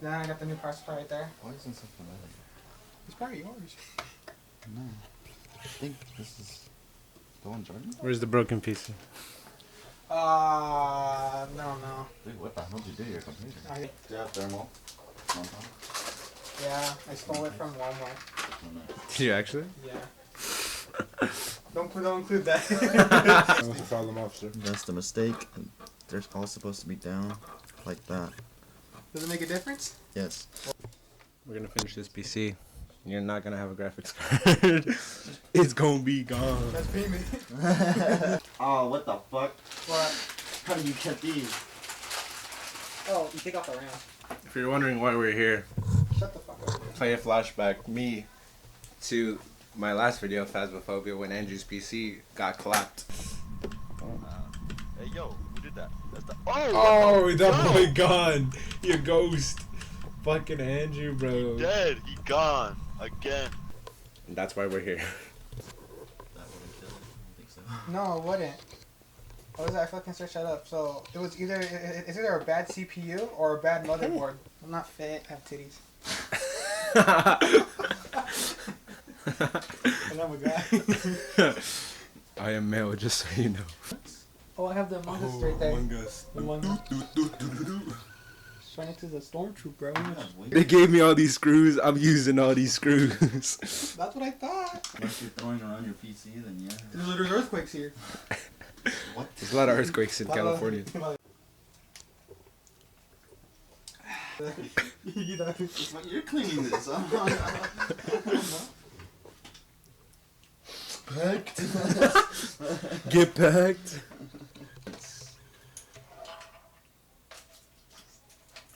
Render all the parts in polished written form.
Then I got the new power supply right there. Why isn't something like It's probably yours. No. I think this is the one Jordan? Where's the broken piece? No. Dude, what the hell did you do to your computer? I, Do you have thermal? yeah, I stole it from Walmart. Did you actually? Yeah. Don't include that. Problem officer. That's the mistake. They're all supposed to be down like that. Does it make a difference? Yes. We're gonna finish this PC. You're not gonna have a graphics card. It's gonna be gone. That's payment. Oh, what the fuck? What? How do you get these? Oh, you take off the RAM. If you're wondering why we're here, Shut the fuck up. play a flashback me to my last video, Phasmophobia, when Andrew's PC got clapped. Hey yo, who did that? That's the Oh, that boy gone. You ghost. Fucking Andrew, bro. dead. He gone again. And that's why we're here. That wouldn't kill it. I don't think so. No, it wouldn't. What was that? I fucking searched that up. So it was either it's either a bad CPU or a bad motherboard. I'm not fit. I have titties. And I'm a guy. I am male, just so you know. Oh, I have the Among Us right there. Among Us. The one. Right next to the stormtrooper. They gave me all these screws. I'm using all these screws. That's what I thought. Unless you're throwing around your PC, then yeah. There's earthquakes here. What? There's a lot of earthquakes in California. You're cleaning this, huh? Packed. Get packed.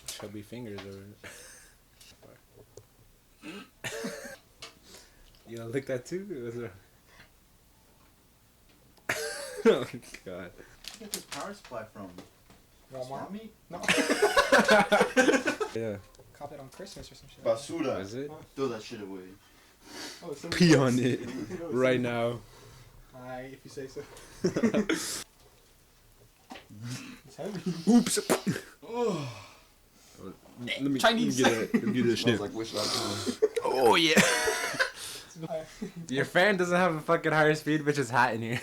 Chubby fingers over it. You lick that too? Oh god. Get this power supply from Walmart? meat? No. Yeah. Cop it on Christmas or some shit. Basura. Is it? Throw that shit away. Oh, it's Pee on it right now. Alright, if you say so. It's heavy. Oops. Let me Chinese. Let me get this shit. Like wish.com. Oh yeah. Your fan doesn't have a fucking higher speed, but it's hot in here.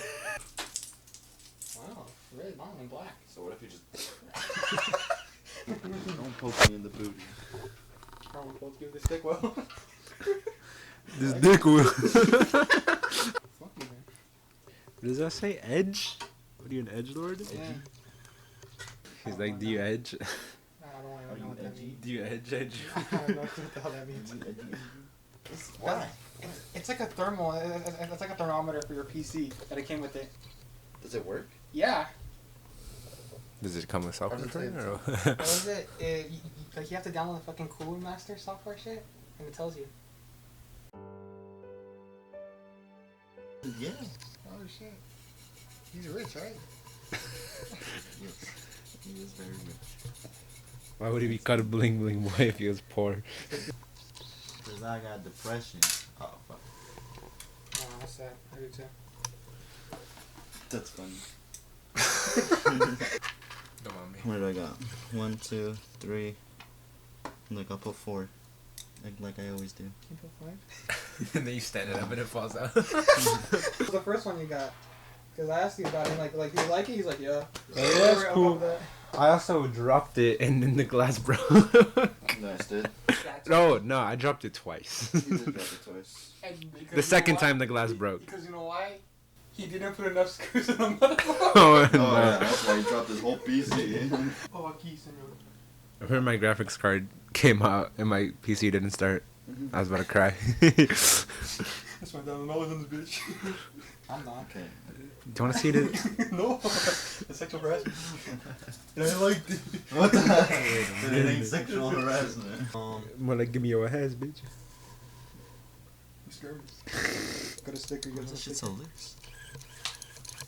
Wow, red, mine and black. So what if you just don't poke me in the booty? Probably both give this dick well. This dick will. Fuck you, man. Does that say edge? What are you, an edgelord? Yeah. He's like, do you edge? I don't want to know what that means. Do you edge? I don't know what the hell that means. Why? It's like a thermal. It's like a thermometer for your PC that it came with it. Does it work? Yeah. Does it come with self-control? What was it? Like you have to download the fucking Cooler Master software shit, and it tells you. Yeah. Oh shit. He's rich, right? Yes. He is very rich. Why would he be called a bling bling boy if he was poor? Because I got depression. Oh, fuck. Oh, that's sad. I do too. That's funny. Come on, me. What do I got? 1, 2, 3. Look, I'll put 4. Like I always do. Can you put 5? And then you stand it up and it falls out. What was the first one you got? Because I asked you about it, like, do you like it? He's like, yeah. that's Right cool. above that. I also dropped it and then the glass broke. Nice, dude. No, I dropped it twice. You did drop it twice. The second time the glass broke. Because you know why? He didn't put enough screws in the motherboard. Oh, Oh, no. yeah, that's why you dropped this whole PC. Oh, a key syndrome. I heard my graphics card came out and my PC didn't start. I was about to cry. That's my $1,000 on this bitch. I'm not. Okay. Do you want to see it? No. It's sexual harassment. And I liked it. What the heck? It ain't sexual harassment. More like, give me your ass, bitch. You scared me. Got a sticker. You Why guys is that shit so loose?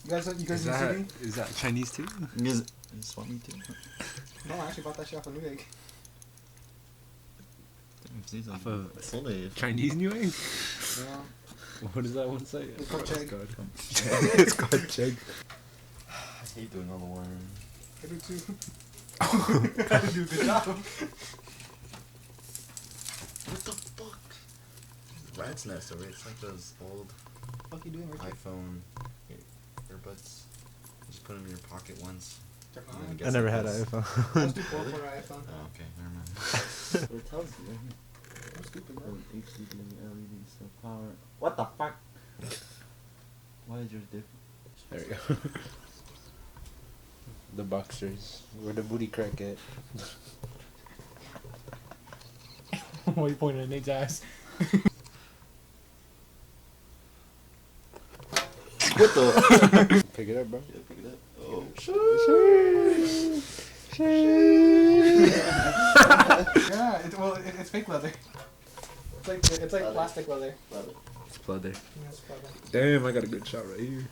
You guys didn't see me? Is that Chinese too? You swap me too? No, I actually bought that shit off of Newegg. Off of Fully. Chinese New Egg? Yeah. What does that one say? It's called Chegg. It's called Chegg. I hate doing all the work. I do too. I do a good job. rat's nest over it. It's like those old What you doing, Richard? iPhone earbuds. Just put them in your pocket once. They're and then it fine. gets I never like had an this. iPhone. Most people for an iPhone. Oh, okay, never mind. But it tells you right here. I'm stupid, bro. HDD, LED, stuff, power. What the fuck? Why is yours different? There we go. The boxers. Where the booty crack at? Why are you pointing at Nate's ass? What the? Pick it up, bro. Yeah, pick it up. Oh, Yeah, it's fake leather. It's like plastic leather. love it. It's blood there. Yeah, it's leather. Damn, I got a good shot right here.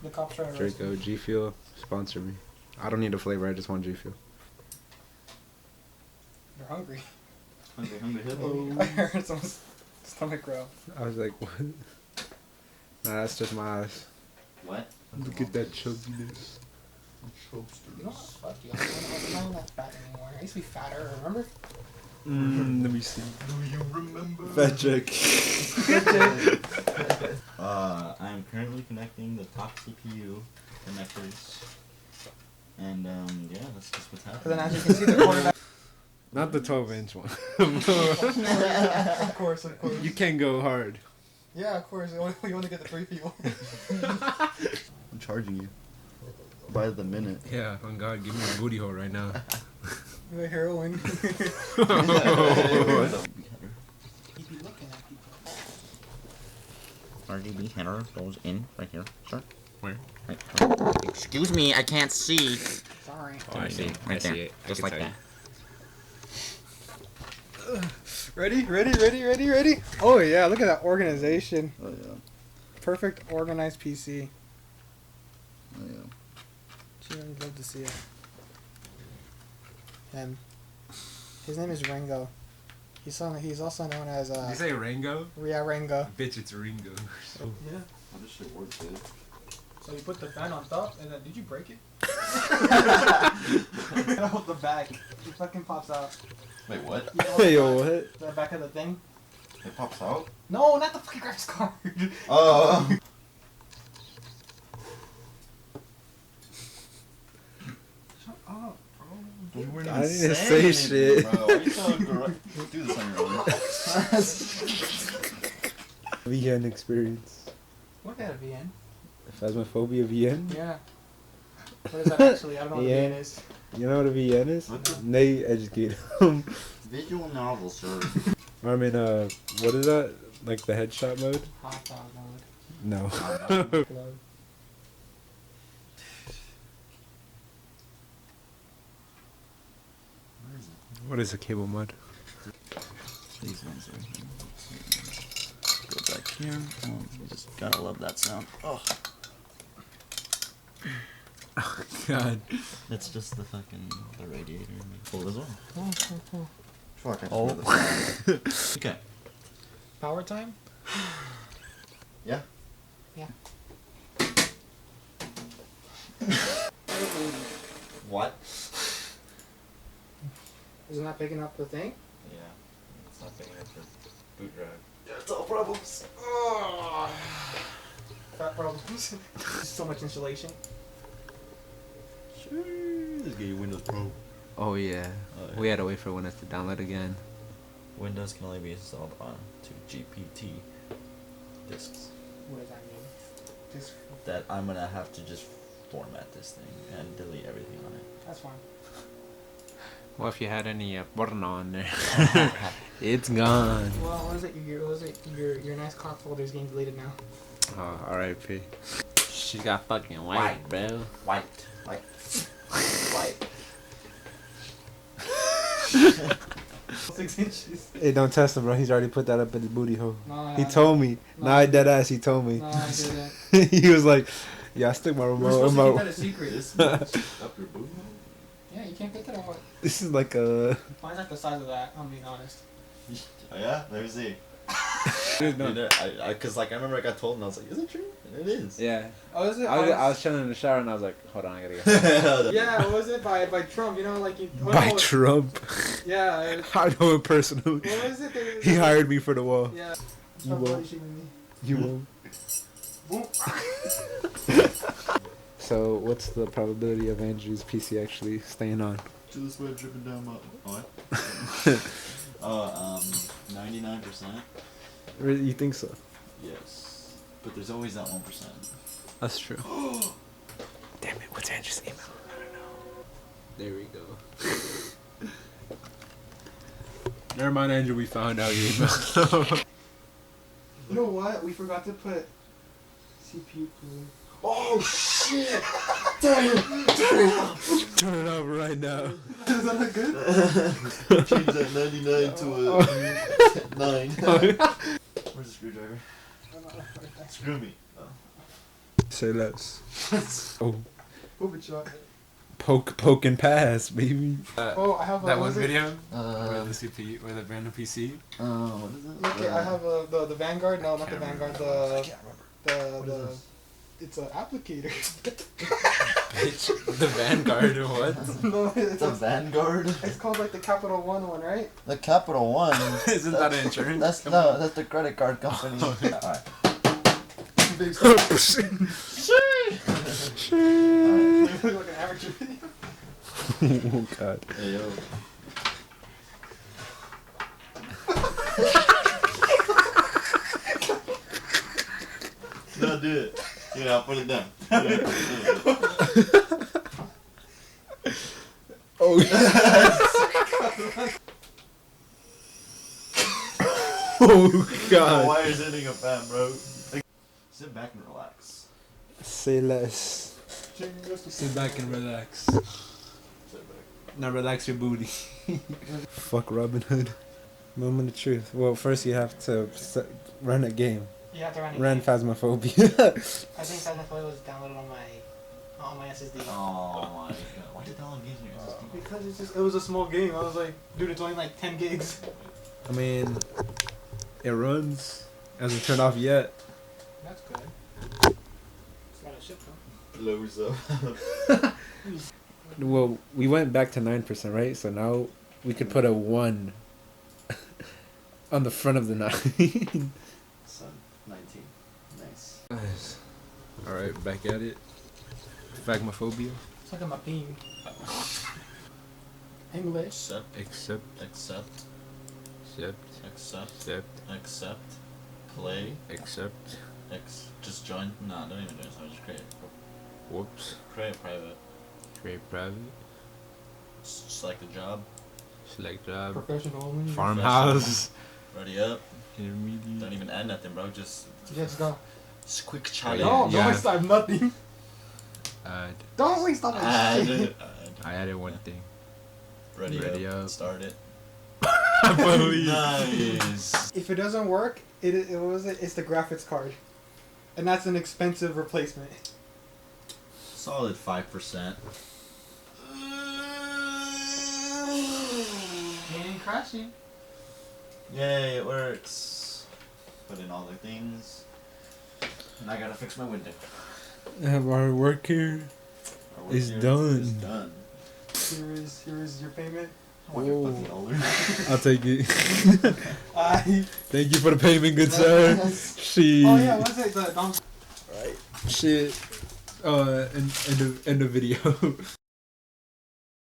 The cops trying to arrest me. Draco, G Fuel, sponsor me. I don't need a flavor, I just want G Fuel. You're hungry. Hungry hippo. I heard someone's stomach growl. I was like, what? Nah, that's just my eyes. What? Look at that chubbiness. You know what? Fuck you. I'm not that fat anymore. I used to be fatter, remember? Let me see. Do you remember? Fat check. I'm currently connecting the top CPU connectors. And, yeah, that's just what's So happening. then as you can see, the quarterback. Not the 12-inch one. Of course. You can go hard. Yeah, of course. You want to get the 3 people. I'm charging you. By the minute. Yeah, on God, give me a booty hole right now. The heroin. Be better. He'd be looking at people. RGB header goes in right here, sir. Where? Right. Excuse me, I can't see. Sorry. Oh, I see. I Right see there, it. I just can like tell that. Ready? Oh yeah, look at that organization. Oh, yeah. Perfect organized PC. Oh, yeah. Gee, I'd love to see it. And his name is Ringo. He's also known as Did you say Rango? Ringo. Bitch, it's Ringo. Yeah. How this shit works, dude. So you put the fan on top, and then did you break it? Get out the back. It fucking pops out. Wait, what? You know, Yo, what? the back of the thing. It pops out? No, not the fucking graphics card. Oh. Shut up, bro. You weren't I even didn't saying say anything, shit. Bro. Why are you so do this on your own? VN experience. Look at it, VN. Phasmophobia VN? Yeah. What is that actually? I don't know what Yeah. VN is. You know what a VN is? What the- Nate, educate him. Visual novel, sir. I mean, what is that? Like the headshot mode? Hot dog mode. No. Glow. What is a cable mod? These ones are here. Go back here. Oh, you just gotta love that sound. Oh. Oh, God. It's just the fucking the radiator. Cool as well. Fuck, I just Oh. read the sound. Okay. Power time? Yeah. Yeah. What? Isn't that picking up the thing? Yeah. It's not picking up the boot drive. Yeah, it's all problems. Fat problems. So much insulation. Sure. Let's get you Windows Pro. Oh, yeah. Oh, yeah. We had to wait for Windows to download again. Windows can only be installed on two GPT disks. What does that mean? Just That I'm gonna have to just format this thing and delete everything on it. that's fine. What if you had any porno on there? It's gone. Well, what is it? Your nice cock folder's getting deleted now. Oh, R.I.P. She got fucking white, bro. White. 6 inches. Hey, don't test him, bro. He's already put that up in his booty hole. No, He told me. No. Nah, dead ass. He told me. No, I didn't. He was like, "Yeah, I stick my We're remote." supposed in to keep my- that a secret. This much up your boot hole? Yeah, you can't put that on what? This is like a. Mine's like the size of that, I'm being honest. Oh yeah? Let me see. Dude, no. You know, cause like I remember I got told and I was like, is it true? And it is. Yeah. Oh, is it? I was chilling in the shower and I was like, "Hold on, I gotta go." Yeah, what was it by Trump? You know, like you. By Trump. Yeah. I know him personally. What was it? He hired me for the wall. Yeah. You won't. You won't. Boom. So, what's the probability of Andrew's PC actually staying on? To the sweat dripping down my. What? 99%. Really, you think so? Yes. But there's always that 1%. That's true. Damn it! What's Andrew's email? I don't know. There we go. Never mind, Andrew. We found out your email. You know what? We forgot to put CPU cooling. Oh shit! Damn! Turn it up right now. Does that look good? Change that 99 to a 9. Where's the screwdriver? Screw me. Say less. Oh, Open shot. poke and pass, baby. Oh, I have a, That what one is it? video Uh, the CPU or the random PC. what is it? Okay, I have the Vanguard. No, not the Vanguard. The What is this? it's an applicator. Bitch, the Vanguard or what? No, it's The Vanguard? it's called like the Capital One, right? The Capital One. Isn't that an insurance? That's no, that's the credit card company. Alright. Big stuff. Alright. You look like an amateur video. Oh god. Hey yo. No, do it. Yeah, I'll put it down. Yeah, do it. Oh. Oh The god. wire's hitting a fan, bro. Like, sit back and relax. Say less. Sit back and relax. Sit back. Now relax your booty. Fuck Robin Hood. Moment of truth. Well, first you have to run a game. You have to run it. Run Phasmophobia. I think Phasmophobia was downloaded on my SSD. Oh my god. Why did that one get in your SSD? Because it was a small game. I was like, dude, it's only like 10 gigs. I mean, it runs. Hasn't turned off yet. That's good. It's got a ship though. Blows up. Well, we went back to 9%, right? So now we could put a 1 on the front of the 9. Son, 19. Nice. Alright, back at it. Phagmophobia. It's like my theme. English. Accept. Accept. Accept. Accept. Accept. Accept. Accept. Play. Accept. Just join. Nah, don't even join. So just create. Whoops. Create private. Create private. Select a job. Select job. Professional only. Farmhouse. Ready up. Intermediate. Don't even add nothing, bro. Just go. quick yeah. challenge. No, Yeah. don't waste time. Nothing. Add. Don't waste time. Add. Shit. I added one thing. Ready, Ready up. up. Start it. I believe. Nice. If it doesn't work, it's the graphics card, and that's an expensive replacement. Solid 5%. And crashing. Yay, it works. Put in all the things. And I gotta fix my window. Have our work here. Our work It's here done. is done. Here is your payment. I want your fucking dollar. I'll take it. I. Thank you for the payment, good sir. She. Oh yeah, what's it? The Shit. End of video.